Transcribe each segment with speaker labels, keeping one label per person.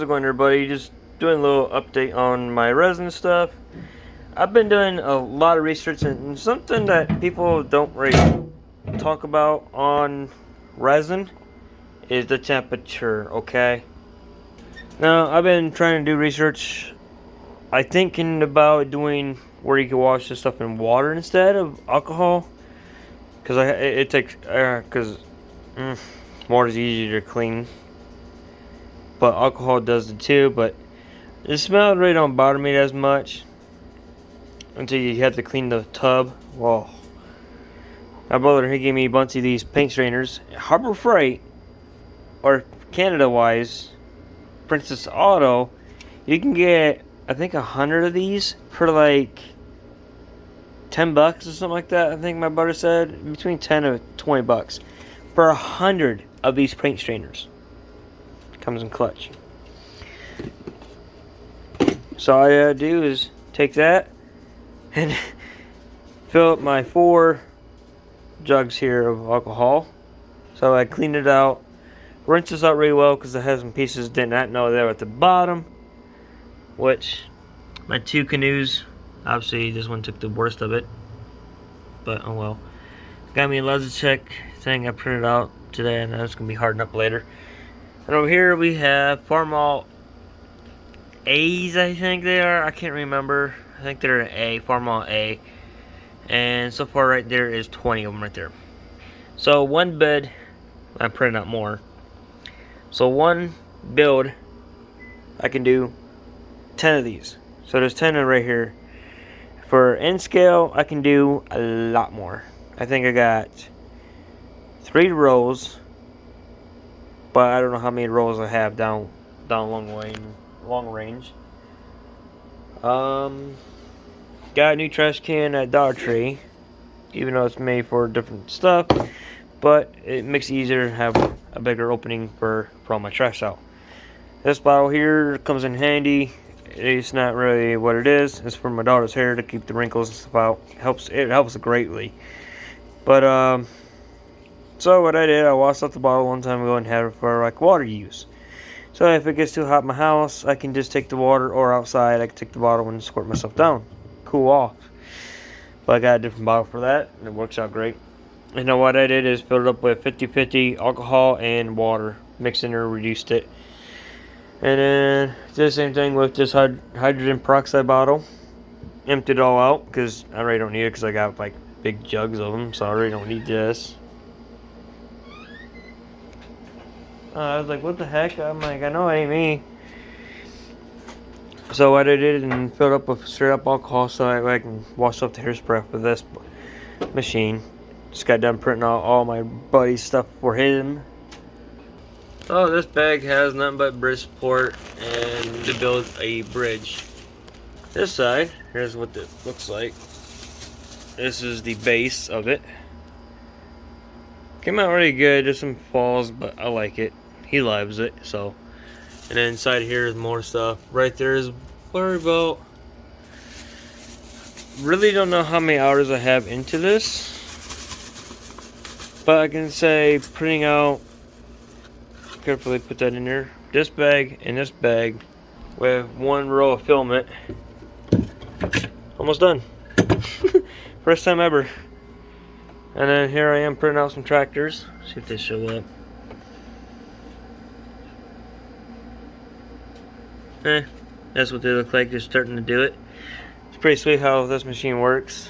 Speaker 1: How's it going, everybody? Just doing a little update on my resin stuff. I've been doing a lot of research, and something that people don't really talk about on resin is the temperature, okay? Now, I've been trying to do research. I'm thinking about doing where you can wash this stuff in water instead of alcohol, because it takes water is easier to clean, but alcohol does it too. But the smell really don't bother me as much until you have to clean the tub. Whoa. My brother, he gave me a bunch of these paint strainers. Harbor Freight, or Canada wise, Princess Auto, you can get, I think, 100 of these for like $10 or something like that. I think my brother said between 10 and 20 bucks for 100 of these paint strainers. Comes in clutch. So all I gotta do is take that and fill up my 4 jugs here of alcohol. So I cleaned it out, rinse this out really well because it has some pieces did not know they were at the bottom. Which my 2 canoes, obviously this one took the worst of it, but oh well. Got me a Logitech thing I printed out today, and that's gonna be hardened up later. And over here we have Farmall A's, I think they are. I can't remember. I think they're an A, Farmall A. And so far right there is 20 of them right there. So one bed, I printed out more. So one build, I can do 10 of these. So there's 10 right here. For N scale, I can do a lot more. I think I got 3 rows, but I don't know how many rows I have down long range. Got a new trash can at Dollar Tree, even though it's made for different stuff, but it makes it easier to have a bigger opening for all my trash out. This bottle here comes in handy. It's not really what it is. It's for my daughter's hair to keep the wrinkles and stuff out. It helps greatly. But so what I did, I washed out the bottle one time ago and had it for like water use. So if it gets too hot in my house, I can just take the water, or outside I can take the bottle and squirt myself down, cool off. But I got a different bottle for that, and it works out great. And then what I did is filled it up with 50-50 alcohol and water, mixed in or reduced it. And then did the same thing with this hydrogen peroxide bottle. Emptied it all out because I really don't need it because I got like big jugs of them, so I really don't need this. I was like, what the heck? I'm like, I know it ain't me. So what I did and filled up with straight up alcohol so I can wash up the hairspray with this machine. Just got done printing out all my buddy's stuff for him. Oh, this bag has nothing but bridge support and to build a bridge. This side, here's what it looks like. This is the base of it. Came out really good. There's some falls, but I like it. He loves it, so. And then inside here is more stuff. Right there is worry about. Really don't know how many hours I have into this, but I can say printing out. Carefully put that in there. This bag and this bag with 1 row of filament. Almost done. First time ever. And then here I am printing out some tractors. See if they show up. That's what they look like. They're starting to do it. It's pretty sweet how this machine works.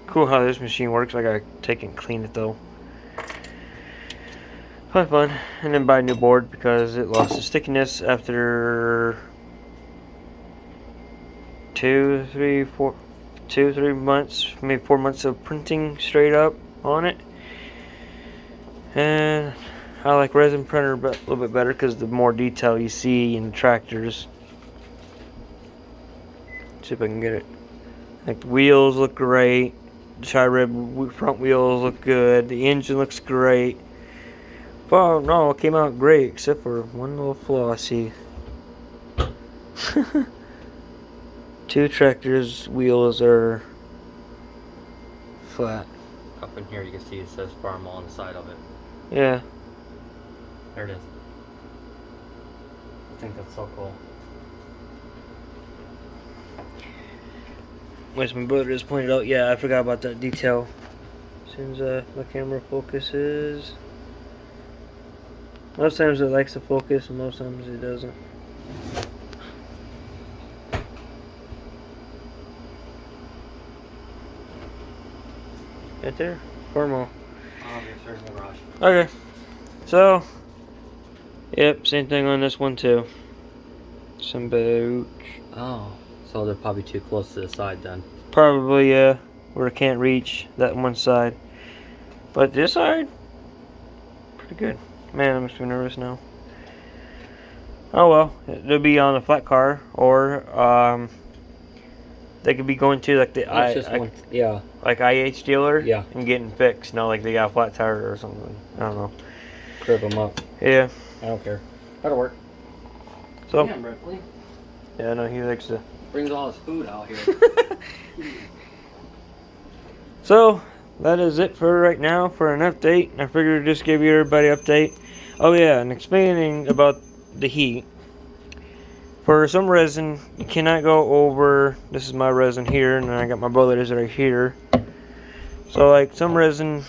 Speaker 1: Cool how this machine works. I gotta take it and clean it though. Quite fun. And then buy a new board because it lost its stickiness after 2, 3 months, maybe 4 months of printing straight up on it. And I like resin printer a little bit better because the more detail you see in the tractors. See if I can get it. Like the wheels look great. The tri-rib front wheels look good. The engine looks great. Oh no, it came out great except for one little flaw I see. 2 tractors' wheels are flat.
Speaker 2: Up in here you can see it says Farmall on the side of it.
Speaker 1: Yeah.
Speaker 2: There it is. think that's so cool.
Speaker 1: As my brother just pointed out, yeah, I forgot about that detail. As soon as my camera focuses. Most times it likes to focus, and most times it doesn't. Right there? Formal.
Speaker 2: Oh, there's no rush.
Speaker 1: Okay. So, yep, same thing on this one too. Some boot.
Speaker 2: Oh, so they're probably too close to the side then.
Speaker 1: Probably, yeah, where it can't reach that one side. But this side, pretty good. Man, I'm so nervous now. Oh well, they'll be on a flat car, or they could be going to like the
Speaker 2: yeah.
Speaker 1: like IH dealer,
Speaker 2: Yeah.
Speaker 1: and getting fixed. No, like they got a flat tire or something. I don't know.
Speaker 2: Crib them up.
Speaker 1: Yeah.
Speaker 2: I don't care. That'll work.
Speaker 1: So.
Speaker 2: Damn, Ripley.
Speaker 1: Yeah, no, he likes to.
Speaker 2: Brings all his food out here.
Speaker 1: So that is it for right now for an update. I figured I'd just give you everybody an update. Oh yeah, and explaining about the heat. For some resin, you cannot go over. This is my resin here, and then I got my brother's right here. So like some resin,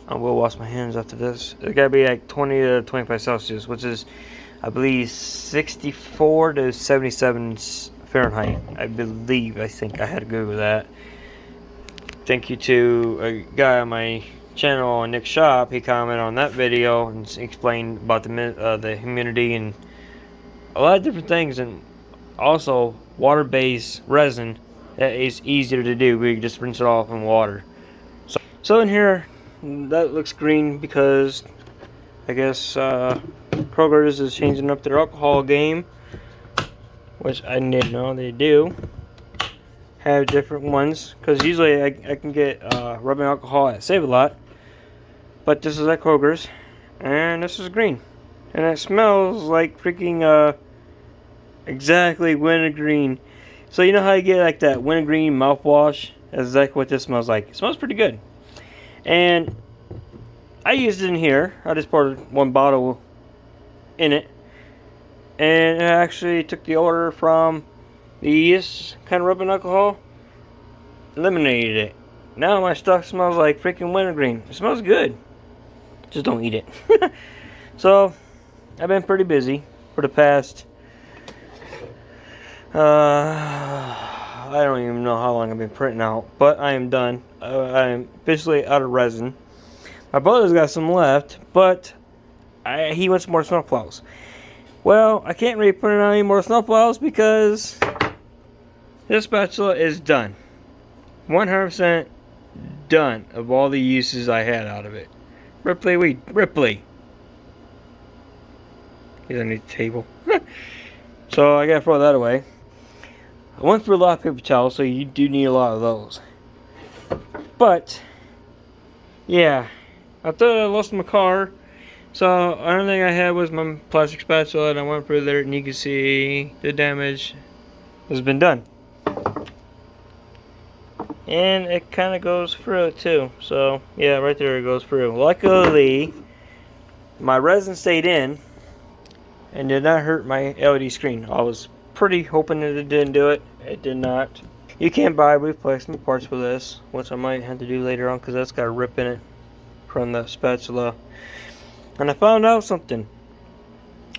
Speaker 1: I will wash my hands after this. It gotta be like 20 to 25 Celsius, which is, I believe, 64 to 77 Fahrenheit. I think I had to Google that. Thank you to a guy on my channel on Nick's shop. He commented on that video and explained about the humidity and a lot of different things, and also water-based resin that is easier to do. We just rinse it off in water. So in here, that looks green because I guess Kroger's is changing up their alcohol game, which I didn't know they do. Have different ones, because usually I can get rubbing alcohol at Save-A-Lot, but this is at Kroger's, and this is green, and it smells like freaking exactly wintergreen. So you know how you get like that wintergreen mouthwash? That's exactly what this smells like. It smells pretty good, and I used it in here. I just poured one bottle in it, and I actually took the order from this kind of rubbing alcohol, eliminated it. Now my stuff smells like freaking wintergreen. It smells good. Just don't eat it. So, I've been pretty busy for the past, I don't even know how long I've been printing out, but I am done. I am officially out of resin. My brother's got some left, but he wants more snowplows. Well, I can't really print out any more snowplows because this spatula is done. 100% done of all the uses I had out of it. Ripley. He's underneath the table. So I gotta throw that away. I went through a lot of paper towels, so you do need a lot of those. But, yeah. I thought I lost my car. So, the only thing I had was my plastic spatula, and I went through there, and you can see the damage has been done. And it kind of goes through it too. So, yeah, right there it goes through. Luckily, my resin stayed in and did not hurt my LED screen. I was pretty hoping that it didn't do it. It did not. You can buy replacement parts for this, which I might have to do later on because that's got a rip in it from the spatula. And I found out something.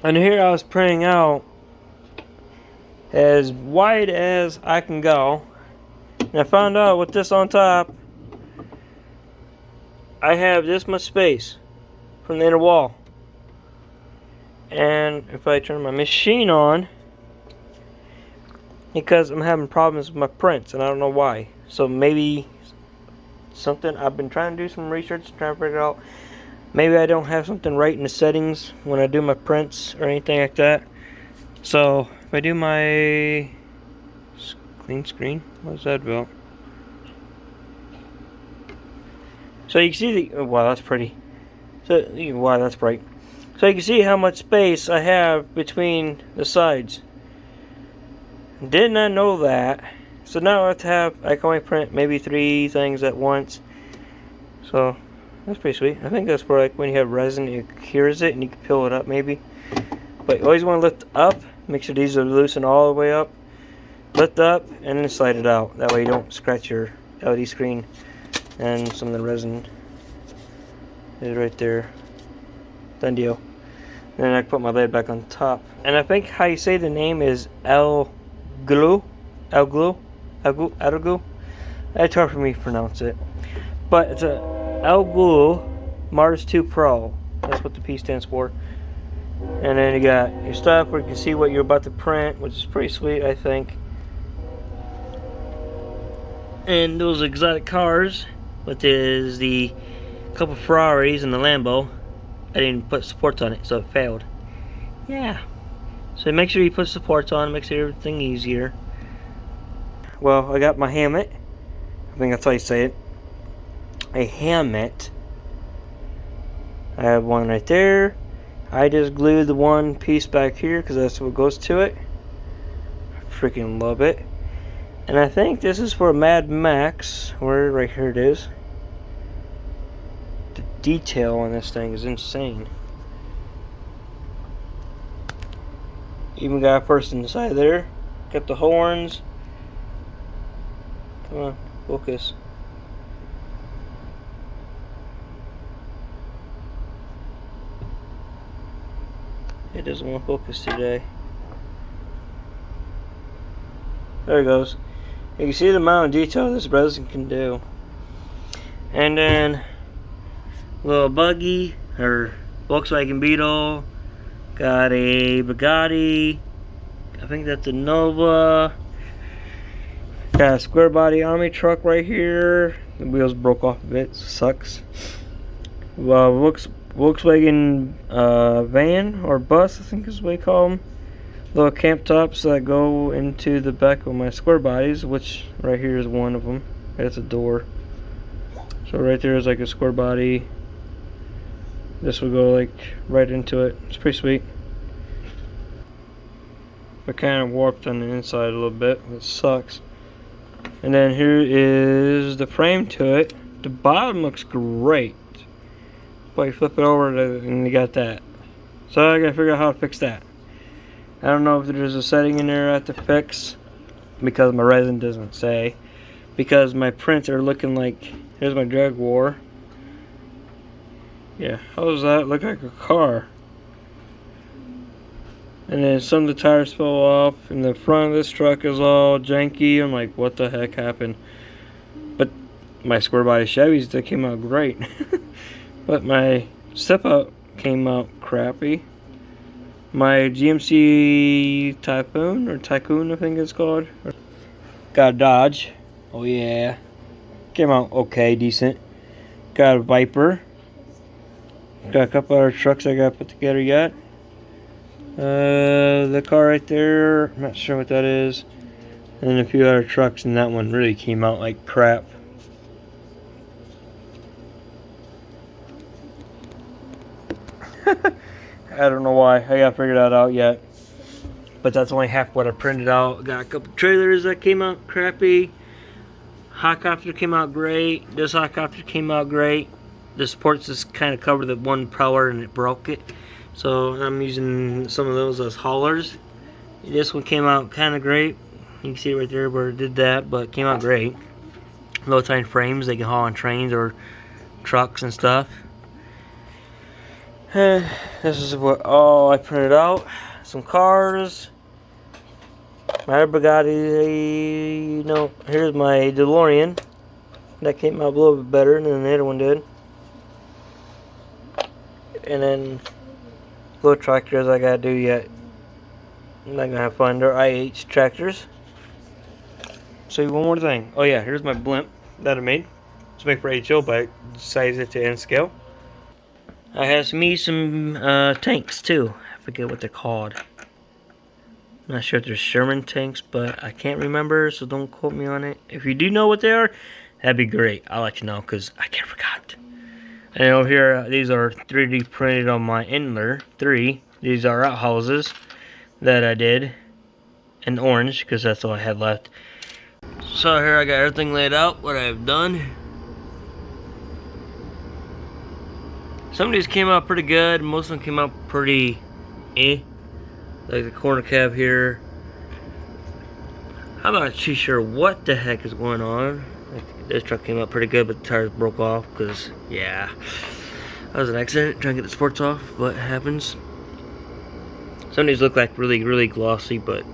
Speaker 1: And here I was printing out as wide as I can go. And I found out with this on top, I have this much space from the inner wall. And if I turn my machine on, because I'm having problems with my prints and I don't know why. So maybe something, I've been trying to do some research, trying to figure out, maybe I don't have something right in the settings when I do my prints or anything like that. So if I do my clean screen, what's that about? So you can see the, oh, wow, that's pretty. So, wow, that's bright. So you can see how much space I have between the sides. Did not know that. So now I have to have, I can only print maybe 3 things at once. So that's pretty sweet. I think that's for like when you have resin, it cures it and you can peel it up maybe. But you always want to lift up. Make sure these are loosened all the way up. Lift up and then slide it out. That way you don't scratch your LED screen. And some of the resin is right there. Done deal. And then I put my lid back on top. And I think how you say the name is El Glue. El Glue. El Glue. It's hard for me to pronounce it. But it's a El Glue Mars 2 Pro. That's what the P stands for. And then you got your stuff where you can see what you're about to print, which is pretty sweet, I think. And those exotic cars, which is the couple Ferraris and the Lambo. I didn't put supports on it, so it failed. Yeah. So make sure you put supports on, makes everything easier. Well, I got my hammock. I think that's how you say it. A hammock. I have one right there. I just glued the one piece back here because that's what goes to it. I freaking love it. And I think this is for Mad Max. Where right here it is. The detail on this thing is insane. Even got a person inside there. Got the horns. Come on, focus. It doesn't want to focus today. There it goes. You can see the amount of detail this resin can do. And then little buggy or Volkswagen Beetle. Got a Bugatti. I think that's a Nova. Got a square body army truck right here. The wheels broke off a bit. Sucks. Well, Volkswagen van or bus, I think is what they call them. Little camp tops that go into the back of my square bodies, which right here is one of them. It's a door. So right there is like a square body. This will go like right into it. It's pretty sweet. But kind of warped on the inside a little bit. It sucks. And then here is the frame to it. The bottom looks great. But you flip it over and you got that. So I gotta figure out how to fix that. I don't know if there's a setting in there I have to fix because my resin doesn't say. Because my prints are looking like, here's my Jaguar. Yeah, how does that look like a car? And then some of the tires fell off and the front of this truck is all janky. I'm like, what the heck happened? But my square body Chevys, they came out great. But my step out came out crappy. My GMC Typhoon, I think it's called. Got a Dodge. Oh yeah. Came out okay, decent. Got a Viper. Got a couple other trucks I gotta put together yet. The car right there, I'm not sure what that is. And then a few other trucks, and that one really came out like crap. I don't know why. I gotta figure that out yet. But that's only half what I printed out. Got a couple trailers that came out crappy. Helicopter came out great. This helicopter came out great. The supports just kind of covered the one propeller and it broke it. So I'm using some of those as haulers. This one came out kind of great. You can see right there where it did that, but it came out great. Low tine frames, they can haul on trains or trucks and stuff. This is what all I printed out. Some cars. My other Bugatti, you know, here's my DeLorean. That came out a little bit better than the other one did. And then little tractors I gotta do yet. I'm not gonna have fun. They're IH tractors. So one more thing. Oh yeah, here's my blimp that I made. It's made for HO, but I sized it to N scale. I have some tanks too. I forget what they're called. I'm not sure if they're Sherman tanks, but I can't remember, so don't quote me on it. If you do know what they are, that'd be great. I'll let you know, because I can't forgot. And over here, these are 3D printed on my Endler 3. These are outhouses that I did in orange, because that's all I had left. So here I got everything laid out, what I've done. Some of these came out pretty good, most of them came out pretty eh. like the corner cab here. I'm not too sure what the heck is going on. Like, this truck came out pretty good, but the tires broke off because, yeah, that was an accident trying to get the sports off, but it happens. Some of these look like really, really glossy, but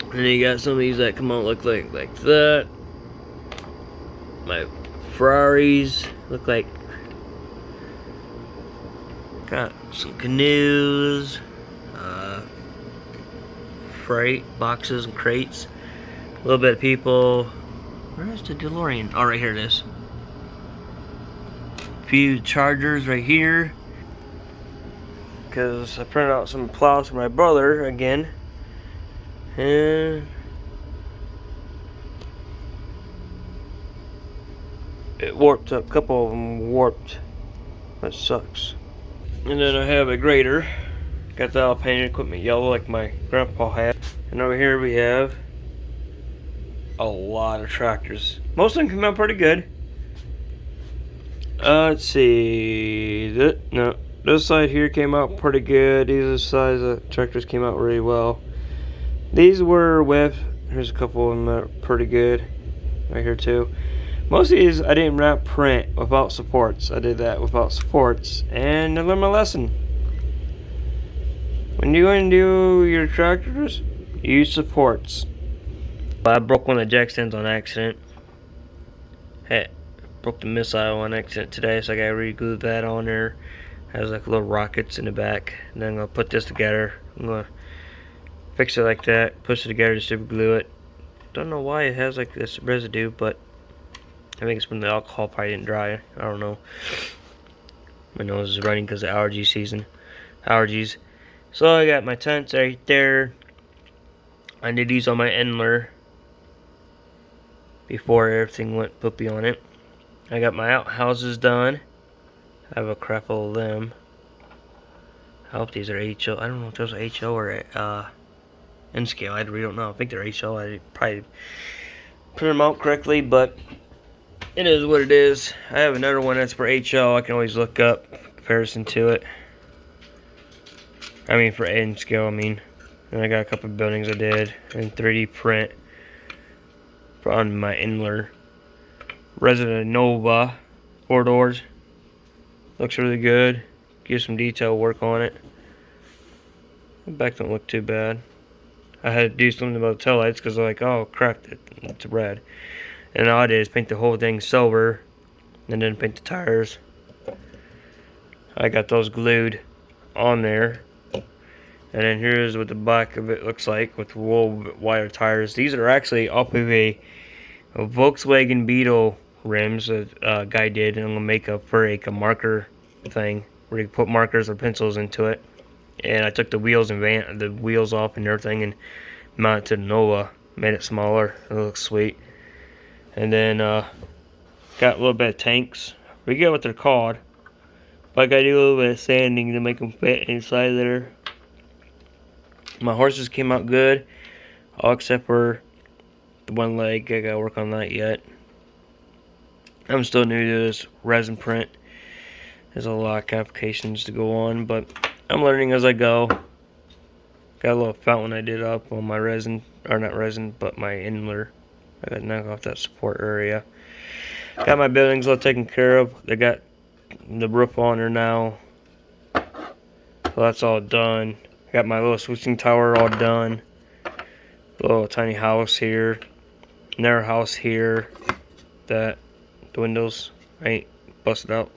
Speaker 1: and then you got some of these that come out look like that. My Ferraris look like got some canoes, freight boxes and crates, a little bit of people. Where is the DeLorean? Oh, right here it is. A few chargers right here, because I printed out some plows for my brother again, and it warped up. A couple of them warped. That sucks. And then I have a grader. Got that all painted equipment yellow like my grandpa had. And over here we have a lot of tractors. Most of them come out pretty good. Let's see. This side here came out pretty good. These are the size of tractors came out really well. These were with, here's a couple of them that are pretty good. Right here too. Most of these I didn't wrap print without supports. I did that without supports, and I learned my lesson. When you undo your tractors, use supports. I broke one of the jack stands on accident. Hey, broke the missile on accident today, so I gotta re-glue that on there. Has like little rockets in the back. And then I'm gonna put this together. I'm gonna fix it like that, push it together to super glue it. Don't know why it has like this residue, but I think it's from the alcohol probably didn't dry. I don't know. My nose is running because of allergy season. Allergies. So I got my tents right there. I did these on my Endler before everything went poopy on it. I got my outhouses done. I have a crap full of them. I hope these are HO. I don't know if those are HO or N scale. I really don't know. I think they're HO. I probably put them out correctly, but it is what it is. I have another one that's for HO. I can always look up comparison to it. I mean for N scale, I mean. And I got a couple of buildings I did in 3D print on my Endler. Resin Nova 4 doors. Looks really good. Give some detail work on it. The back don't look too bad. I had to do something about the taillights because they're like, oh crap, it's red. And all I did is paint the whole thing silver and then paint the tires. I got those glued on there. And then here's what the back of it looks like with wool wire tires. These are actually off of a Volkswagen Beetle rims that a guy did. And I'm going to make a marker thing where you put markers or pencils into it. And I took the wheels and the wheels off and everything and mounted to the Nova. Made it smaller. It looks sweet. And then got a little bit of tanks. We get what they're called. But I got to do a little bit of sanding to make them fit inside there. My horses came out good, all except for the one leg. I gotta work on that yet. I'm still new to this resin print. There's a lot of applications to go on, but I'm learning as I go. Got a little fountain I did up on my resin, or not resin, but my Endler. I gotta knock off that support area. Got my buildings all taken care of. They got the roof on there now, so that's all done. Got my little switching tower all done. Little tiny house here. Another house here. That the windows ain't busted out,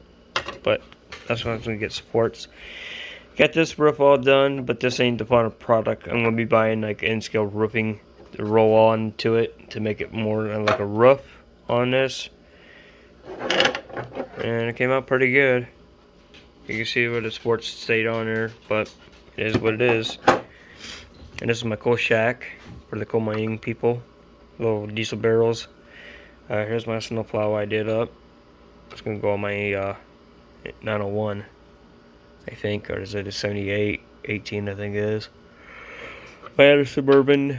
Speaker 1: but that's when I'm gonna get supports. Got this roof all done, but this ain't the final product. I'm gonna be buying like N-scale roofing to roll on to it to make it more like a roof on this. And it came out pretty good. You can see where the sports stayed on there, but it is what it is. And this is my coal shack for the coal mining people. Little diesel barrels. Here's my snowplow I did up. It's gonna go on my 901, I think, or is it a 78, 18? I think it is. I had a Suburban